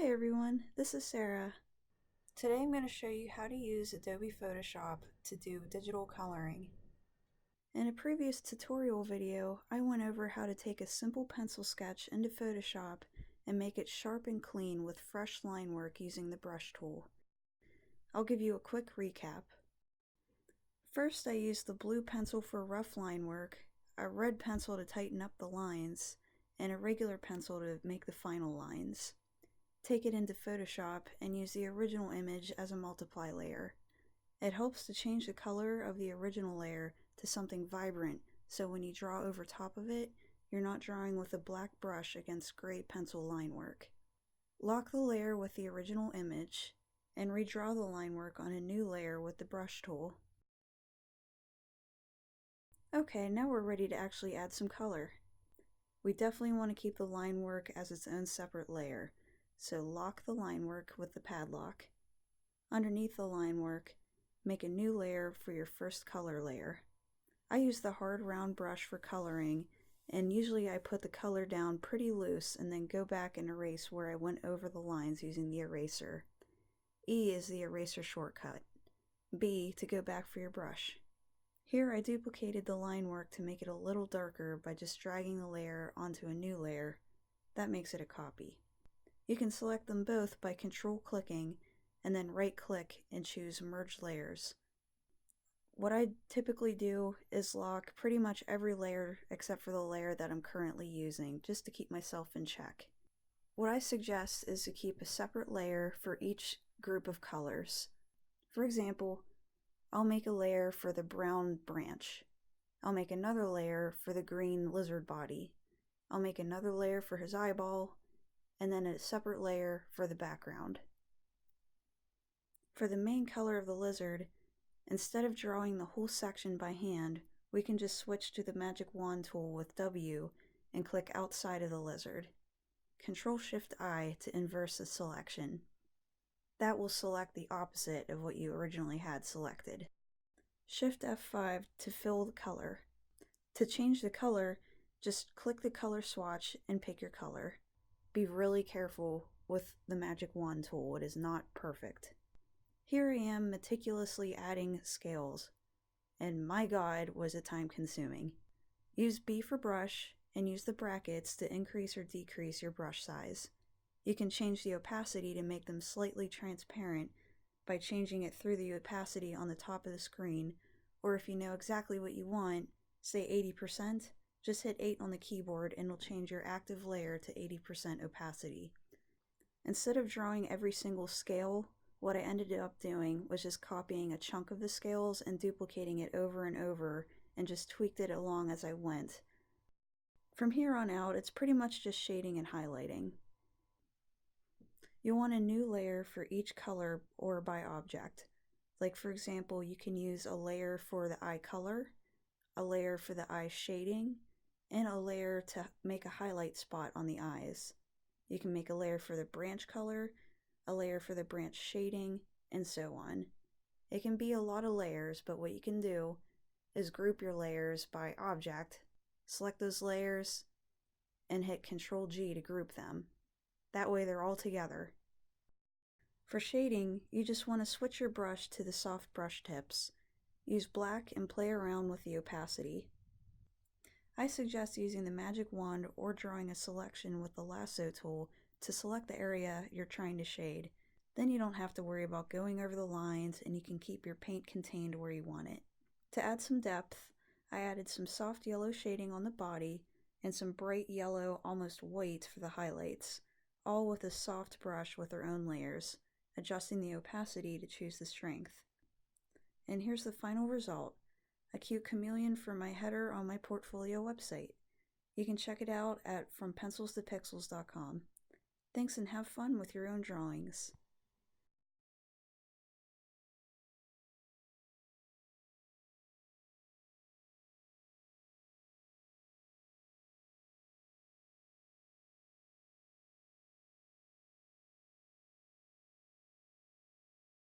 Hi everyone, this is Sarah. Today I'm going to show you how to use Adobe Photoshop to do digital coloring. In a previous tutorial video, I went over how to take a simple pencil sketch into Photoshop and make it sharp and clean with fresh line work using the brush tool. I'll give you a quick recap. First, I used the blue pencil for rough line work, a red pencil to tighten up the lines, and a regular pencil to make the final lines. Take it into Photoshop and use the original image as a multiply layer. It helps to change the color of the original layer to something vibrant, so when you draw over top of it, you're not drawing with a black brush against gray pencil line work. Lock the layer with the original image and redraw the line work on a new layer with the brush tool. Okay, now we're ready to actually add some color. We definitely want to keep the line work as its own separate layer. So lock the line work with the padlock. Underneath the line work, make a new layer for your first color layer. I use the hard round brush for coloring, and usually I put the color down pretty loose and then go back and erase where I went over the lines using the eraser. E is the eraser shortcut. B to go back for your brush. Here I duplicated the line work to make it a little darker by just dragging the layer onto a new layer. That makes it a copy. You can select them both by control-clicking and then right-click and choose Merge Layers. What I typically do is lock pretty much every layer except for the layer that I'm currently using, just to keep myself in check. What I suggest is to keep a separate layer for each group of colors. For example, I'll make a layer for the brown branch. I'll make another layer for the green lizard body. I'll make another layer for his eyeball, and then a separate layer for the background. For the main color of the lizard, instead of drawing the whole section by hand, we can just switch to the magic wand tool with W and click outside of the lizard. CTRL+Shift+I to inverse the selection. That will select the opposite of what you originally had selected. Shift F5 to fill the color. To change the color, just click the color swatch and pick your color. Be really careful with the magic wand tool, it is not perfect. Here I am meticulously adding scales, and my god was it time consuming. Use B for brush and use the brackets to increase or decrease your brush size. You can change the opacity to make them slightly transparent by changing it through the opacity on the top of the screen, or if you know exactly what you want, say 80%, just hit 8 on the keyboard and it'll change your active layer to 80% opacity. Instead of drawing every single scale, what I ended up doing was just copying a chunk of the scales and duplicating it over and over and just tweaked it along as I went. From here on out, it's pretty much just shading and highlighting. You'll want a new layer for each color or by object. Like for example, you can use a layer for the eye color, a layer for the eye shading, and a layer to make a highlight spot on the eyes. You can make a layer for the branch color, a layer for the branch shading, and so on. It can be a lot of layers, but what you can do is group your layers by object, select those layers, and hit Ctrl+G to group them. That way they're all together. For shading, you just want to switch your brush to the soft brush tips. Use black and play around with the opacity. I suggest using the magic wand or drawing a selection with the lasso tool to select the area you're trying to shade. Then you don't have to worry about going over the lines and you can keep your paint contained where you want it. To add some depth, I added some soft yellow shading on the body and some bright yellow, almost white for the highlights, all with a soft brush with their own layers, adjusting the opacity to choose the strength. And here's the final result. A cute chameleon for my header on my portfolio website. You can check it out at frompencilstopixels.com. Thanks and have fun with your own drawings.